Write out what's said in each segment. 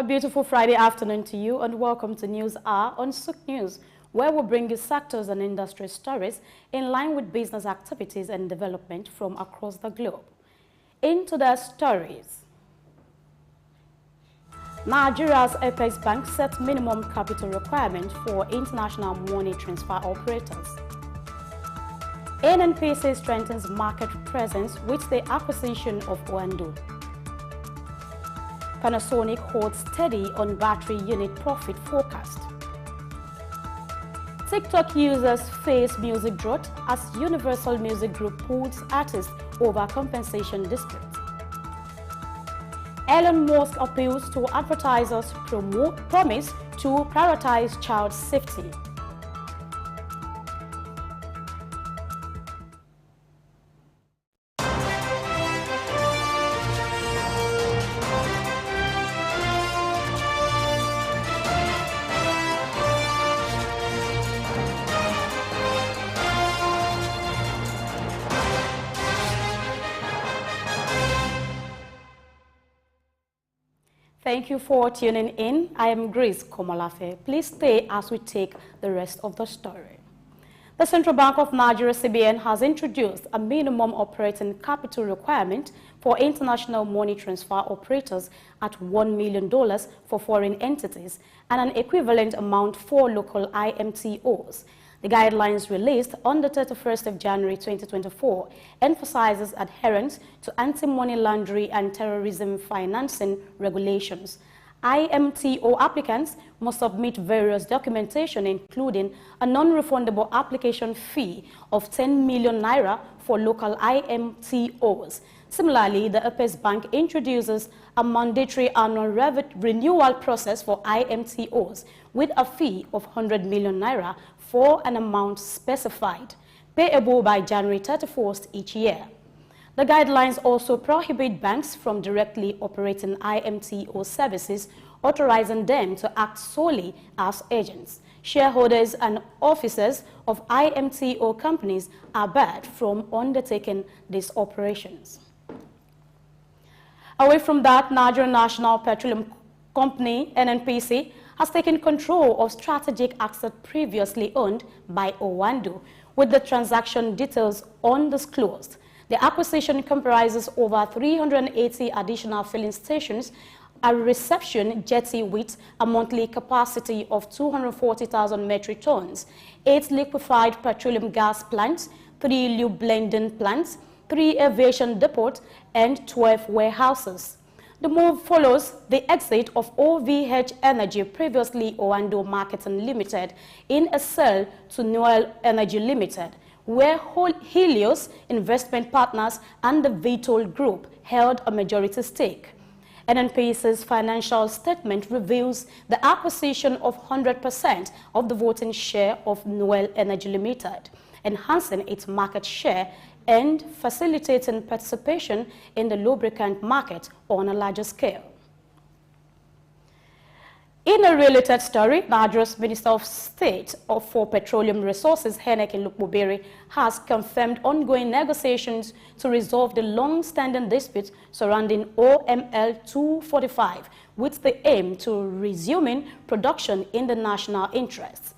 beautiful Friday afternoon to you and welcome to News Hour on Souq News, where we'll bring you sectors and industry stories in line with business activities and development from across the globe. Into their stories. Nigeria's Apex Bank sets minimum capital requirement for international money transfer operators. NNPC strengthens market presence with the acquisition of Oando. Panasonic holds steady on battery unit profit forecast. TikTok users face music drought as Universal Music Group pulls artists over compensation dispute. Elon Musk appeals to advertisers' promise to prioritize child safety. Thank you for tuning in. I am Grace Komalafe. Please stay as we take the rest of the story. The Central Bank of Nigeria, CBN, has introduced a minimum operating capital requirement for international money transfer operators at $1 million for foreign entities and an equivalent amount for local IMTOs. The guidelines released on the 31st of January 2024 emphasizes adherence to anti-money laundering and terrorism financing regulations. IMTO applicants must submit various documentation, including a non-refundable application fee of 10 million naira for local IMTOs. Similarly, the Apex Bank introduces a mandatory annual renewal process for IMTOs with a fee of 100 million naira for an amount specified, payable by January 31st each year. The guidelines also prohibit banks from directly operating IMTO services, authorizing them to act solely as agents. Shareholders and officers of IMTO companies are barred from undertaking these operations. Away from that, Nigerian National Petroleum Company, NNPC, has taken control of strategic assets previously owned by Oando, with the transaction details undisclosed. The acquisition comprises over 380 additional filling stations, a reception jetty with a monthly capacity of 240,000 metric tons, 8 liquefied petroleum gas plants, 3 lube blending plants, 3 aviation depots, and 12 warehouses. The move follows the exit of OVH Energy, previously Oando Marketing Limited, in a sale to Noel Energy Limited, where Helios Investment Partners and the Vitol Group held a majority stake. NNPC's financial statement reveals the acquisition of 100% of the voting share of Noel Energy Limited, enhancing its market share and facilitating participation in the lubricant market on a larger scale. In a related story, Nigeria's Minister of State for Petroleum Resources, Heneke Lukbobere, has confirmed ongoing negotiations to resolve the long-standing dispute surrounding OML 245, with the aim to resuming production in the national interest.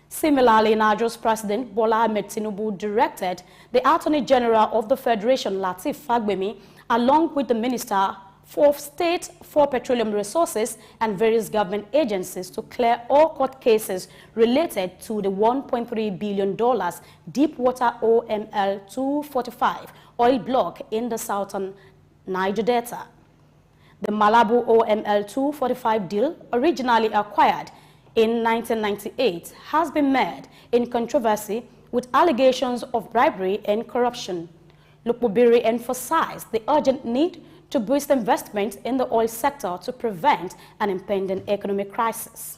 Similarly, Nigeria's President Bola Ahmed Tinubu directed the Attorney General of the Federation, Lateef Fagbemi, along with the Minister for State for Petroleum Resources and various government agencies to clear all court cases related to the $1.3 billion deepwater OML 245 oil block in the southern Niger Delta. The Malabo OML 245 deal, originally acquired in 1998, has been mired in controversy with allegations of bribery and corruption. Lukbobere emphasized the urgent need to boost investment in the oil sector to prevent an impending economic crisis.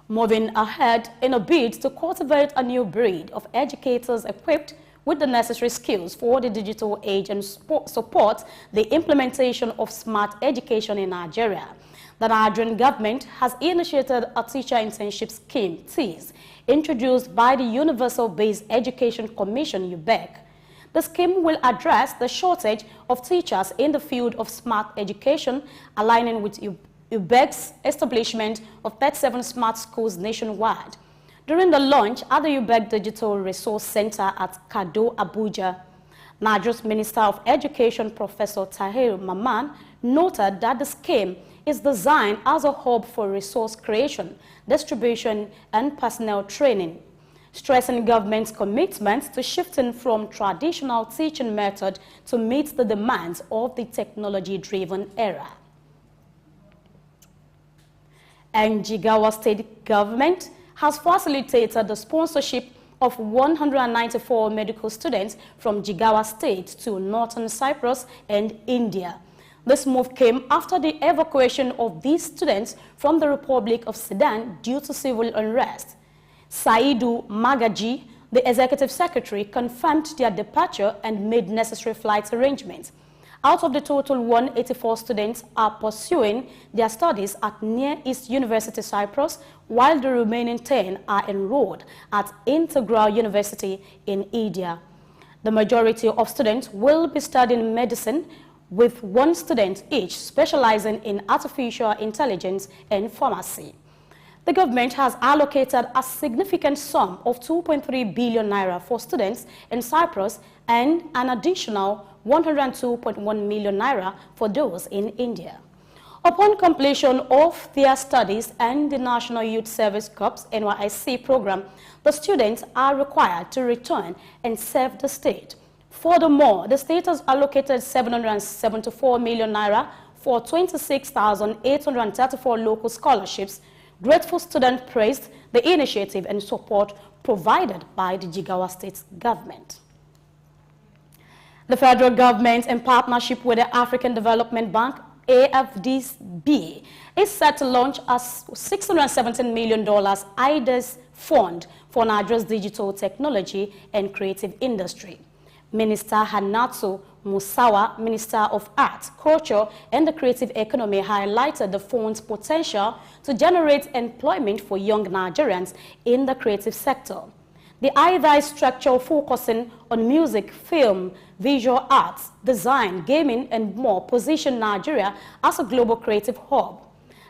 Moving ahead, in a bid to cultivate a new breed of educators equipped with the necessary skills for the digital age and support the implementation of smart education in Nigeria, the Nigerian government has initiated a teacher internship scheme, TEAS, introduced by the Universal Basic Education Commission, UBEC. The scheme will address the shortage of teachers in the field of smart education, aligning with UBEC's establishment of 37 smart schools nationwide. During the launch at the UBEC Digital Resource Center at Kado, Abuja, Nigeria's Minister of Education, Professor Tahir Maman, noted that the scheme is designed as a hub for resource creation, distribution, and personnel training, stressing government's commitment to shifting from traditional teaching method to meet the demands of the technology-driven era. And Jigawa State Government has facilitated the sponsorship of 194 medical students from Jigawa State to Northern Cyprus and India. This move came after the evacuation of these students from the Republic of Sudan due to civil unrest. Saidu Magaji, the executive secretary, confirmed their departure and made necessary flight arrangements. Out of the total, 184 students are pursuing their studies at Near East University Cyprus, while the remaining 10 are enrolled at Integral University in India. The majority of students will be studying medicine, with one student each specializing in artificial intelligence and pharmacy. The government has allocated a significant sum of 2.3 billion naira for students in Cyprus and an additional 102.1 million naira for those in India. Upon completion of their studies and the National Youth Service Corps NYSC program, the students are required to return and serve the state. Furthermore, the state has allocated 774 million naira for 26,834 local scholarships. Grateful students praised the initiative and support provided by the Jigawa State government. The federal government, in partnership with the African Development Bank, AFDB, is set to launch a $617 million IDES fund for Nigeria's digital technology and creative industry. Minister Hannatu Musawa, Minister of Arts, Culture and the Creative Economy, highlighted the fund's potential to generate employment for young Nigerians in the creative sector. The IDES structure focusing on music, film, visual arts, design, gaming, and more position Nigeria as a global creative hub.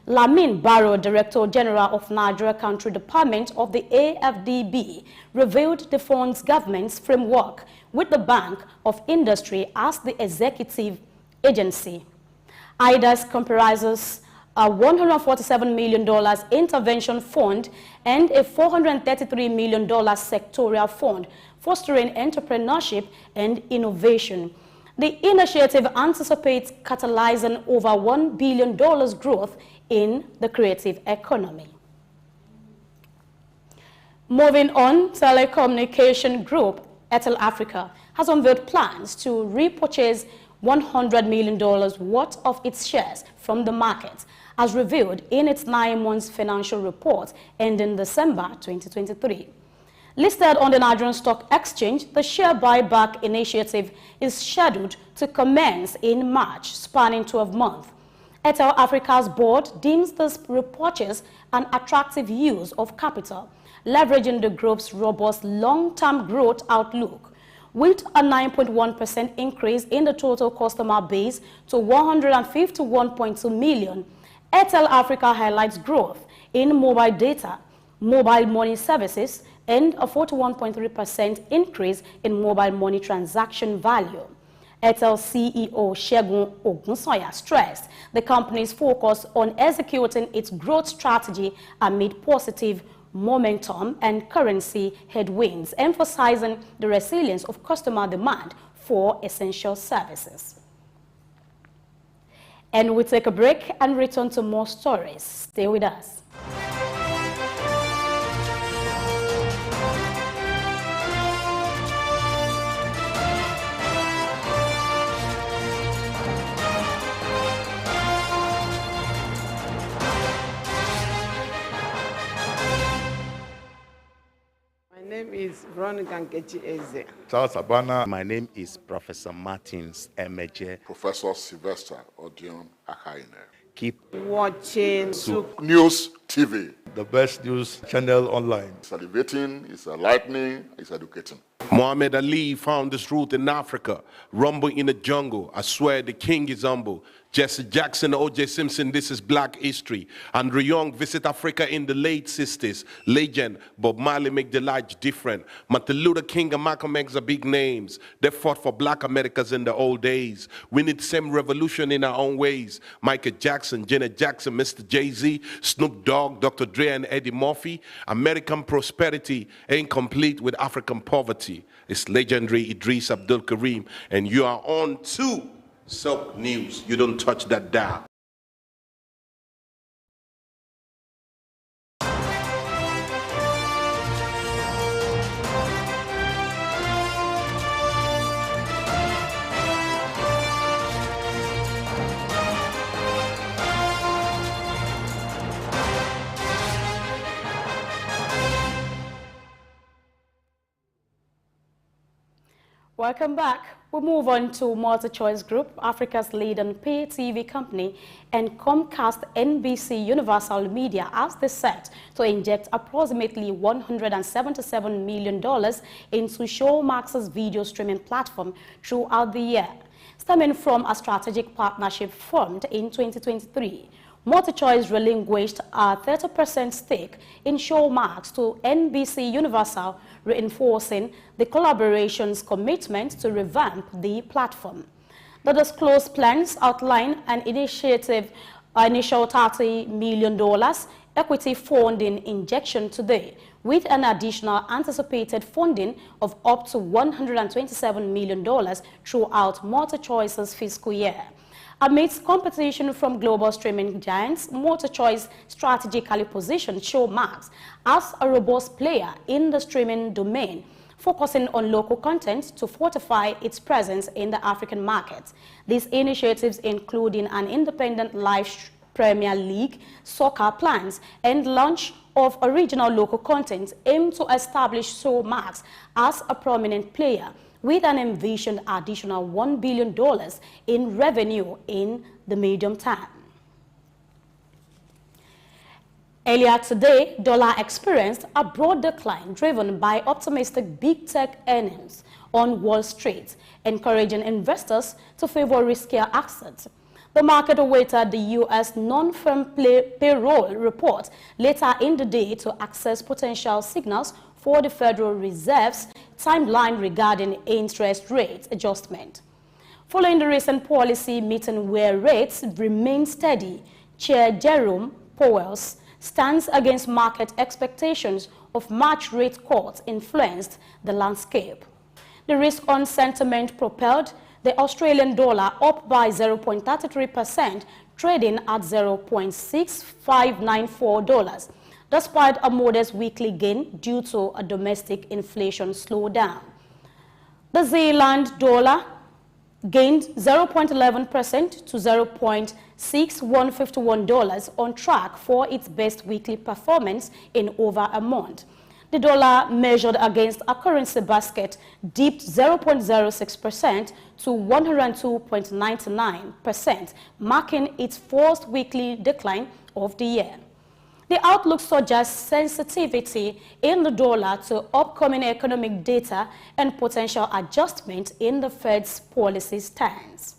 Lamin Barrow, Director General of Nigeria Country Department of the AFDB, revealed the fund's government's framework with the Bank of Industry as the executive agency. IDES comprises a $147 million intervention fund and a $433 million sectorial fund, fostering entrepreneurship and innovation. The initiative anticipates catalyzing over $1 billion growth in the creative economy. Moving on, telecommunication group Airtel Africa has unveiled plans to repurchase $100 million worth of its shares from the market, as revealed in its 9 months financial report ending December 2023. Listed on the Nigerian Stock Exchange, the share buyback initiative is scheduled to commence in March, spanning 12 months. Airtel Africa's board deems this repurchase an attractive use of capital, leveraging the group's robust long-term growth outlook. With a 9.1% increase in the total customer base to 151.2 million, Airtel Africa highlights growth in mobile data, mobile money services, and a 41.3% increase in mobile money transaction value. Airtel CEO Segun Ogunsoya stressed the company's focus on executing its growth strategy amid positive momentum and currency headwinds, emphasizing the resilience of customer demand for essential services. And we take a break and return to more stories. Stay with us. My name is Veronica Nkechi Eze. Charles Abana. My name is Professor Martins Emeje. Professor Sylvester Odion Akaine. Keep watching Souq News TV. The best news channel online. It's elevating, it's enlightening, it's educating. Muhammad Ali found his root in Africa. Rumble in the jungle. I swear the king is humble. Jesse Jackson, O.J. Simpson, this is black history. Andrew Young visit Africa in the late 60s. Legend, Bob Marley make the light different. Martin Luther King and Malcolm X are big names. They fought for black Americans in the old days. We need same revolution in our own ways. Michael Jackson, Janet Jackson, Mr. Jay-Z, Snoop Dogg, Dr. Dre and Eddie Murphy. American prosperity ain't complete with African poverty. It's legendary Idris Abdul Karim, and you are on to Souq News. You don't touch that dial. Welcome back. We move on to MultiChoice Group, Africa's leading pay TV company, and Comcast NBC Universal Media as they set to inject approximately $177 million into Showmax's video streaming platform throughout the year. Stemming from a strategic partnership formed in 2023, MultiChoice relinquished a 30% stake in Showmax to NBC Universal, reinforcing the collaboration's commitment to revamp the platform. The disclosed plans outline an initial $30 million equity funding injection today, with an additional anticipated funding of up to $127 million throughout MultiChoice's fiscal year. Amidst competition from global streaming giants, MultiChoice strategically positioned Showmax as a robust player in the streaming domain, focusing on local content to fortify its presence in the African market. These initiatives, including an independent live Premier League soccer plans and launch of original local content, aim to establish Showmax as a prominent player with an envisioned additional $1 billion in revenue in the medium term. Earlier today, dollar experienced a broad decline driven by optimistic big tech earnings on Wall Street, encouraging investors to favor riskier assets. The market awaited the U.S. non-farm payroll report later in the day to access potential signals for the Federal Reserve's timeline regarding interest rate adjustment. Following the recent policy meeting where rates remain steady, Chair Jerome Powell's stance against market expectations of March rate cuts influenced the landscape. The risk-on sentiment propelled the Australian dollar up by 0.33%, trading at $0.6594, despite a modest weekly gain due to a domestic inflation slowdown. The Zealand dollar gained 0.11% to $0.6151, on track for its best weekly performance in over a month. The dollar, measured against a currency basket, dipped 0.06% to 102.99%, marking its first weekly decline of the year. The outlook suggests sensitivity in the dollar to upcoming economic data and potential adjustment in the Fed's policy stance.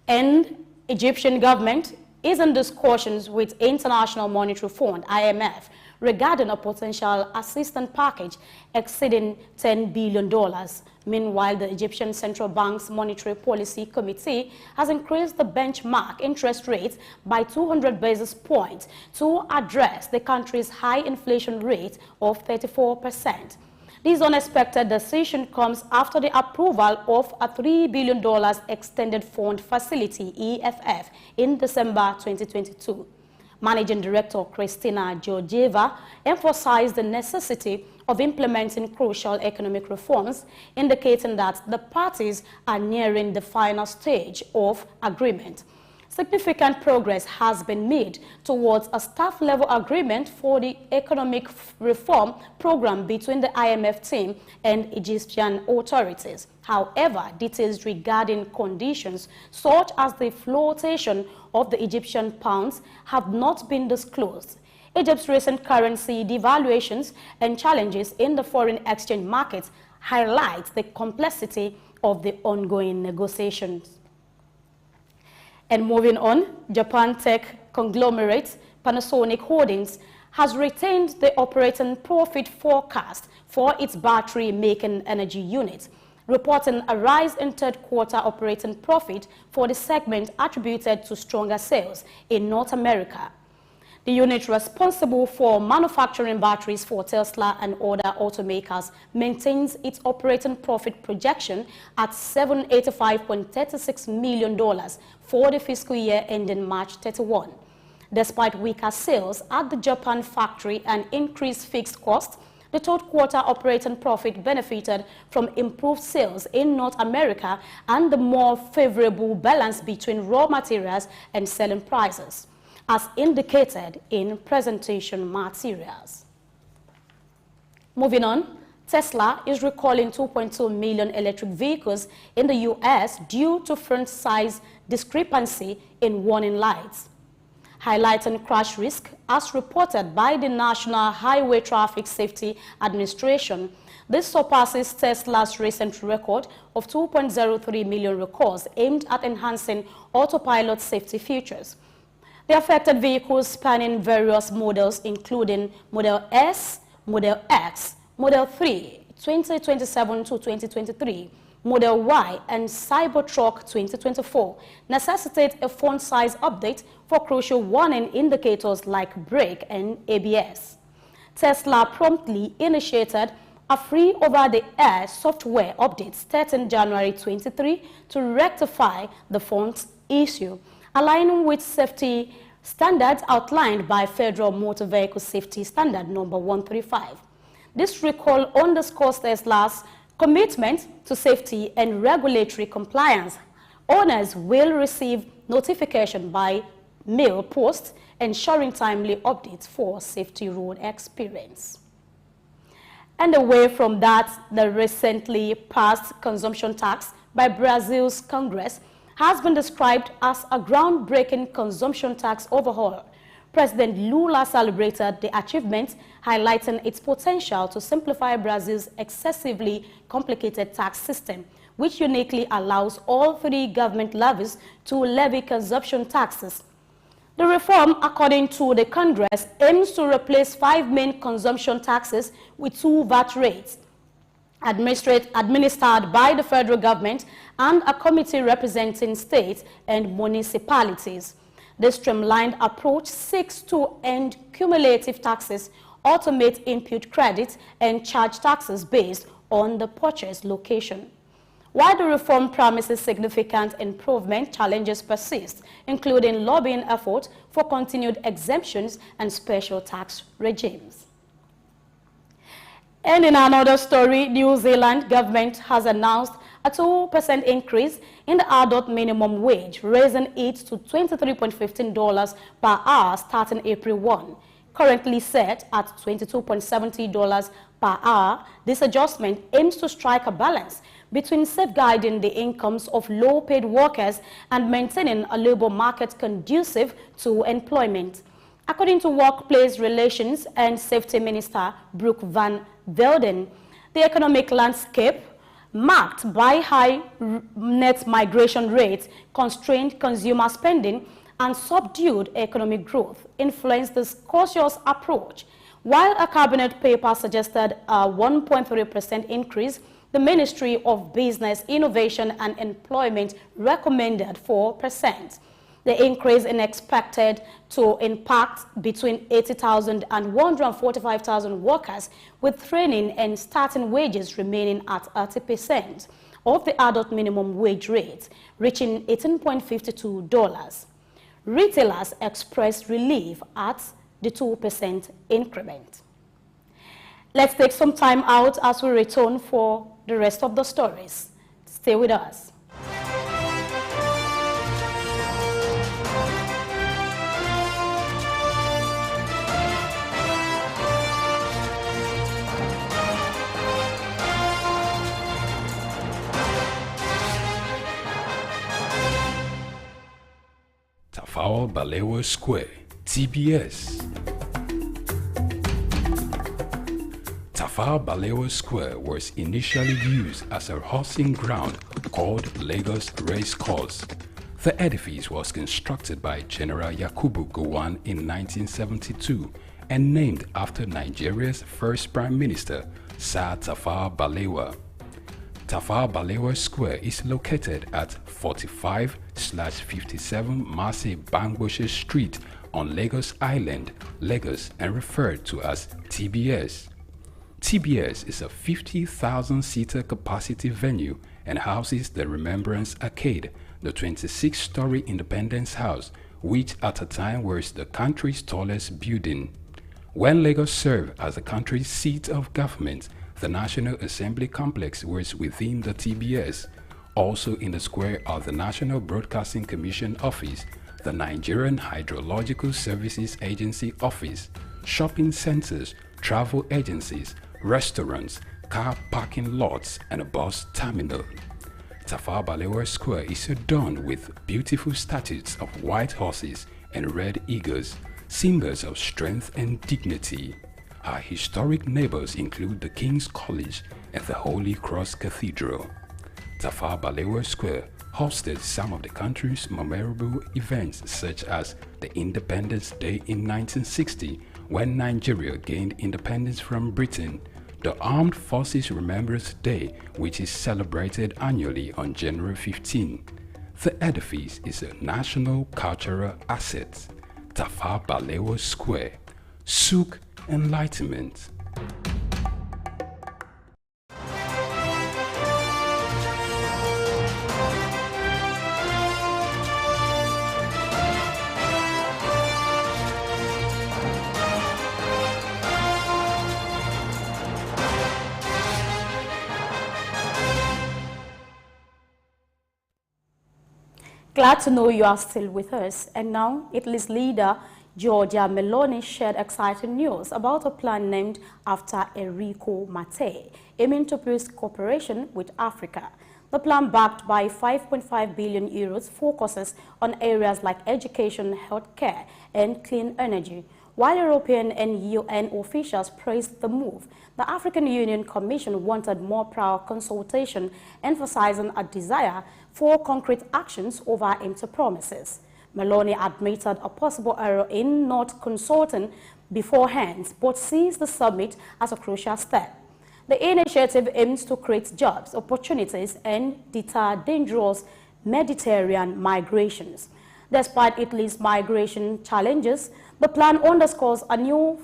And Egyptian government is in discussions with International Monetary Fund, IMF, regarding a potential assistance package exceeding $10 billion. Meanwhile, the Egyptian Central Bank's Monetary Policy Committee has increased the benchmark interest rate by 200 basis points to address the country's high inflation rate of 34%. This unexpected decision comes after the approval of a $3 billion extended fund facility, EFF, in December 2022. Managing Director Christina Georgieva emphasized the necessity of implementing crucial economic reforms, indicating that the parties are nearing the final stage of agreement. Significant progress has been made towards a staff-level agreement for the economic reform program between the IMF team and Egyptian authorities. However, details regarding conditions such as the flotation of the Egyptian pounds have not been disclosed. Egypt's recent currency devaluations and challenges in the foreign exchange markets highlight the complexity of the ongoing negotiations. And moving on, Japan tech conglomerate Panasonic Holdings has retained the operating profit forecast for its battery-making energy unit, reporting a rise in third-quarter operating profit for the segment attributed to stronger sales in North America. The unit responsible for manufacturing batteries for Tesla and other automakers maintains its operating profit projection at $785.36 million for the fiscal year ending March 31. Despite weaker sales at the Japan factory and increased fixed costs, the third quarter operating profit benefited from improved sales in North America and the more favorable balance between raw materials and selling prices, as indicated in presentation materials. Moving on, Tesla is recalling 2.2 million electric vehicles in the U.S. due to front size discrepancy in warning lights, highlighting crash risk as reported by the National Highway Traffic Safety Administration. This surpasses Tesla's recent record of 2.03 million recalls aimed at enhancing autopilot safety features. The affected vehicles spanning various models including Model S, Model X, Model 3, 2027 to 2023, Model Y, and Cybertruck 2024 necessitate a font size update for crucial warning indicators like brake and ABS. Tesla promptly initiated a free over-the-air software update starting January 23 to rectify the font issue, aligning with safety standards outlined by Federal Motor Vehicle Safety Standard number 135. This recall underscores Tesla's commitment to safety and regulatory compliance. Owners will receive notification by mail post, ensuring timely updates for safety road experience. And away from that, the recently passed consumption tax by Brazil's Congress has been described as a groundbreaking consumption tax overhaul. President Lula celebrated the achievement, highlighting its potential to simplify Brazil's excessively complicated tax system, which uniquely allows all three government levies to levy consumption taxes. The reform, according to the Congress, aims to replace 5 main consumption taxes with 2 VAT rates, administered by the federal government and a committee representing states and municipalities. This streamlined approach seeks to end cumulative taxes, automate input credits, and charge taxes based on the purchase location. While the reform promises significant improvement, challenges persist, including lobbying efforts for continued exemptions and special tax regimes. And in another story, New Zealand government has announced a 2% increase in the adult minimum wage, raising it to $23.15 per hour starting April 1. Currently set at $22.70 per hour, this adjustment aims to strike a balance between safeguarding the incomes of low-paid workers and maintaining a labor market conducive to employment. According to Workplace Relations and Safety Minister Brooke Van Velden, the economic landscape, marked by high net migration rates, constrained consumer spending, and subdued economic growth, influenced this cautious approach. While a cabinet paper suggested a 1.3% increase, the Ministry of Business, Innovation and Employment recommended 4%. The increase is expected to impact between 80,000 and 145,000 workers, with training and starting wages remaining at 30% of the adult minimum wage rate, reaching $18.52. Retailers expressed relief at the 2% increment. Let's take some time out as we return for the rest of the stories. Stay with us. Tafawa Balewa Square, TBS. Tafawa Balewa Square was initially used as a horsing ground called Lagos Race Course. The edifice was constructed by General Yakubu Gowon in 1972 and named after Nigeria's first Prime Minister, Sir Tafawa Balewa. Tafawa Balewa Square is located at 45/57 Marse Bangboshe Street on Lagos Island, Lagos, and referred to as TBS. TBS is a 50,000-seater capacity venue and houses the Remembrance Arcade, the 26-story Independence House, which at a time was the country's tallest building. When Lagos served as the country's seat of government, the National Assembly Complex was within the TBS. Also in the square are the National Broadcasting Commission Office, the Nigerian Hydrological Services Agency Office, shopping centers, travel agencies, restaurants, car parking lots, and a bus terminal. Tafawa Balewa Square is adorned with beautiful statues of white horses and red eagles, symbols of strength and dignity. Our historic neighbors include the King's College and the Holy Cross Cathedral. Tafawa Balewa Square hosted some of the country's memorable events, such as the Independence Day in 1960, when Nigeria gained independence from Britain, the Armed Forces Remembrance Day, which is celebrated annually on January 15. The edifice is a national cultural asset. Tafawa Balewa Square, Souq Enlightenment. Glad to know you are still with us. And now, Italy's leader, Giorgia Meloni, shared exciting news about a plan named after Enrico Mattei, aiming to boost cooperation with Africa. The plan, backed by 5.5 billion euros, focuses on areas like education, healthcare, and clean energy. While European and UN officials praised the move, the African Union Commission wanted more prior consultation, emphasizing a desire for concrete actions over empty promises. Meloni admitted a possible error in not consulting beforehand, but sees the summit as a crucial step. The initiative aims to create jobs, opportunities, and deter dangerous Mediterranean migrations. Despite Italy's migration challenges, the plan underscores a new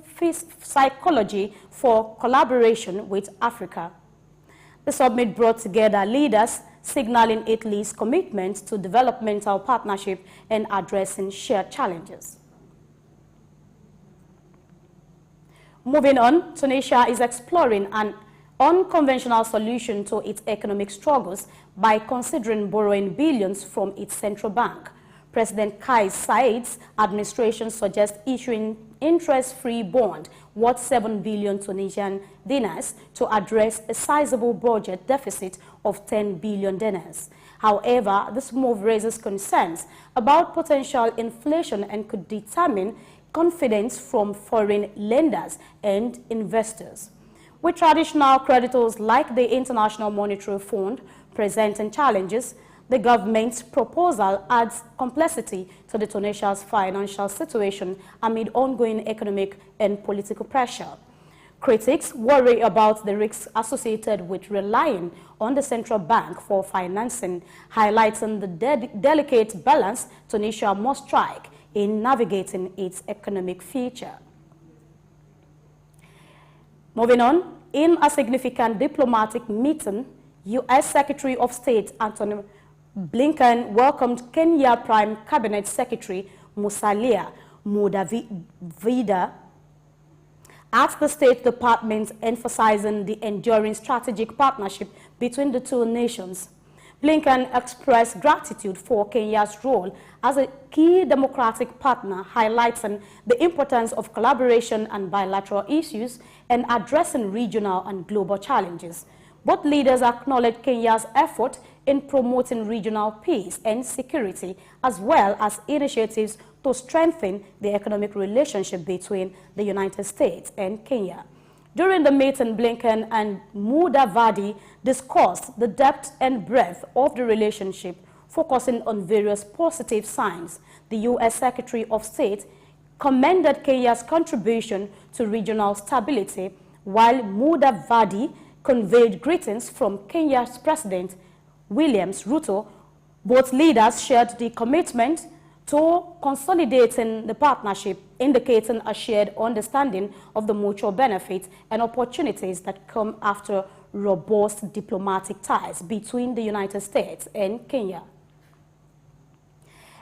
psychology for collaboration with Africa. The summit brought together leaders signaling Italy's commitment to developmental partnership and addressing shared challenges. Moving on, Tunisia is exploring an unconventional solution to its economic struggles by considering borrowing billions from its central bank. President Kais Saied's administration suggests issuing interest-free bond worth 7 billion Tunisian dinars to address a sizable budget deficit of 10 billion dinars. However, this move raises concerns about potential inflation and could determine confidence from foreign lenders and investors. With traditional creditors like the International Monetary Fund presenting challenges, the government's proposal adds complexity to the Tunisia's financial situation amid ongoing economic and political pressure. Critics worry about the risks associated with relying on the central bank for financing, highlighting the delicate balance Tunisia must strike in navigating its economic future. Moving on, in a significant diplomatic meeting, U.S. Secretary of State Antony Blinken welcomed Kenya Prime Cabinet Secretary Musalia Mudavadi at the State Department, emphasizing the enduring strategic partnership between the two nations. Blinken expressed gratitude for Kenya's role as a key democratic partner, highlighting the importance of collaboration on bilateral issues and addressing regional and global challenges. Both leaders acknowledged Kenya's effort in promoting regional peace and security, as well as initiatives to strengthen the economic relationship between the United States and Kenya. During the meeting, Blinken and Mudavadi discussed the depth and breadth of the relationship, focusing on various positive signs. The U.S. Secretary of State commended Kenya's contribution to regional stability, while Mudavadi conveyed greetings from Kenya's President Williams Ruto. Both leaders shared the commitment to consolidating the partnership, indicating a shared understanding of the mutual benefits and opportunities that come after robust diplomatic ties between the United States and Kenya.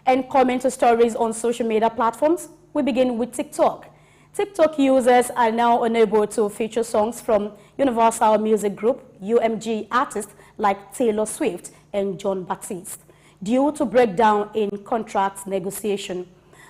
And coming to stories on social media platforms, we begin with TikTok. TikTok users are now unable to feature songs from Universal Music Group, UMG artists like Taylor Swift and John Baptiste, due to breakdown in contract negotiation.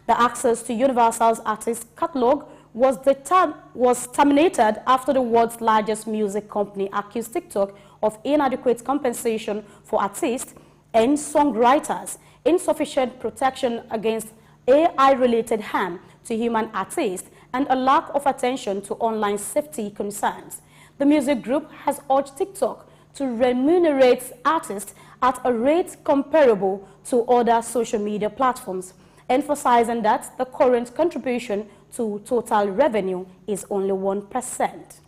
The access to Universal's artist catalog was terminated after the world's largest music company accused TikTok of inadequate compensation for artists and songwriters, insufficient protection against AI-related harm to human artists, and a lack of attention to online safety concerns. The music group has urged TikTok to remunerate artists at a rate comparable to other social media platforms, emphasizing that the current contribution to total revenue is only 1%.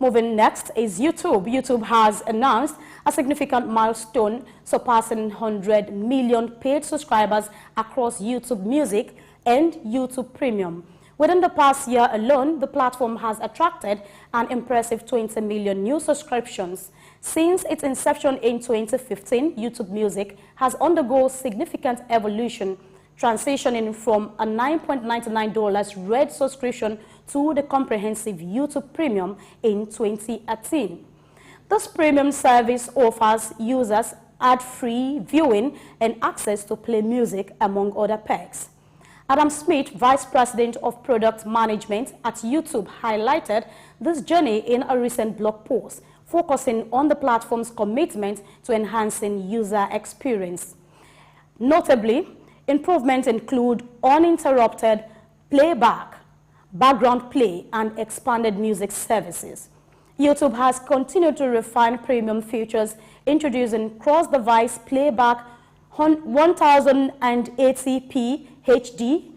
Moving next is YouTube. YouTube has announced a significant milestone, surpassing 100 million paid subscribers across YouTube Music and YouTube Premium. Within the past year alone, the platform has attracted an impressive 20 million new subscriptions. Since its inception in 2015, YouTube Music has undergone significant evolution, transitioning from a $9.99 red subscription to the comprehensive YouTube Premium in 2018. This premium service offers users ad-free viewing and access to play music, among other perks. Adam Smith, Vice President of Product Management at YouTube, highlighted this journey in a recent blog post, focusing on the platform's commitment to enhancing user experience. Notably, improvements include uninterrupted playback, background play, and expanded music services. YouTube has continued to refine premium features, introducing cross-device playback, 1080p HD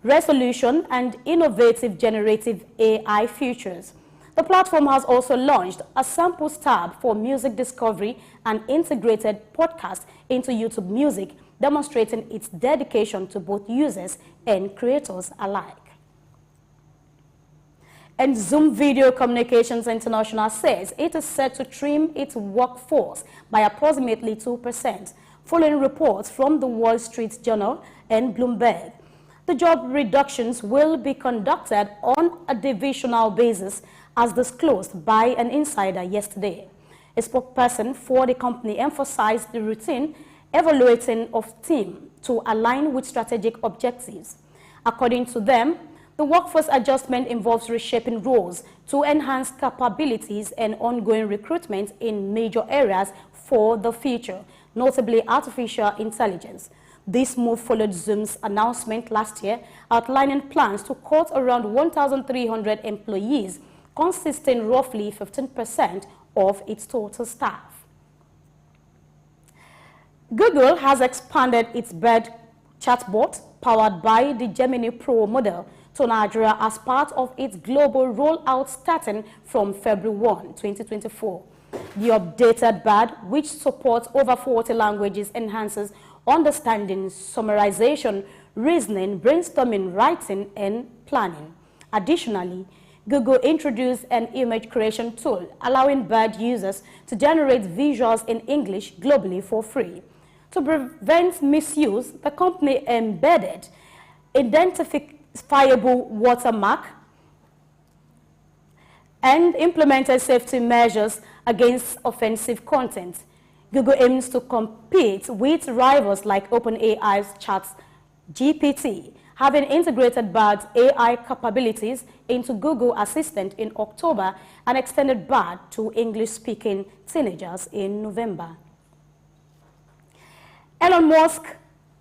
resolution, and innovative generative AI features. The platform has also launched a samples tab for music discovery and integrated podcasts into YouTube Music, demonstrating its dedication to both users and creators alike. And Zoom Video Communications International says it is set to trim its workforce by approximately 2%, following reports from the Wall Street Journal and Bloomberg. The job reductions will be conducted on a divisional basis, as disclosed by an insider yesterday. A spokesperson for the company emphasized the routine evaluating of team to align with strategic objectives. According to them, the workforce adjustment involves reshaping roles to enhance capabilities and ongoing recruitment in major areas for the future, notably artificial intelligence. This move followed Zoom's announcement last year outlining plans to cut around 1,300 employees, consisting roughly 15% of its total staff. Google has expanded its Bard chatbot, powered by the Gemini Pro model, to Nigeria as part of its global rollout starting from February 1, 2024. The updated Bard, which supports over 40 languages, enhances understanding, summarization, reasoning, brainstorming, writing, and planning. Additionally, Google introduced an image creation tool, allowing Bard users to generate visuals in English globally for free. To prevent misuse, the company embedded identifiable watermark and implemented safety measures against offensive content. Google aims to compete with rivals like OpenAI's ChatGPT, having integrated Bard's AI capabilities into Google Assistant in October and extended Bard to English-speaking teenagers in November. Elon Musk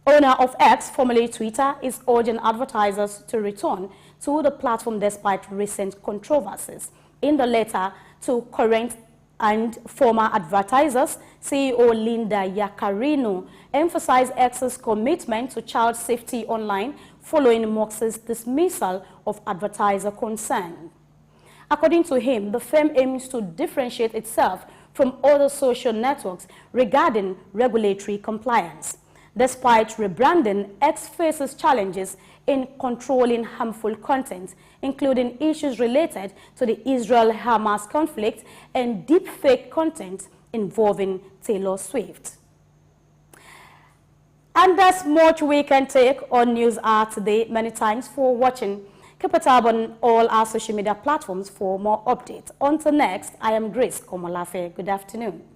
Owner of X, formerly Twitter, is urging advertisers to return to the platform despite recent controversies. In the letter to current and former advertisers, CEO Linda Yacarino emphasized X's commitment to child safety online following Musk's dismissal of advertiser concern. According to him, the firm aims to differentiate itself from other social networks regarding regulatory compliance. Despite rebranding, X faces challenges in controlling harmful content, including issues related to the Israel-Hamas conflict and deepfake content involving Taylor Swift. And that's much we can take on News Hour today. Many thanks for watching. Keep it up on all our social media platforms for more updates. Until next, I am Grace Komolafe. Good afternoon.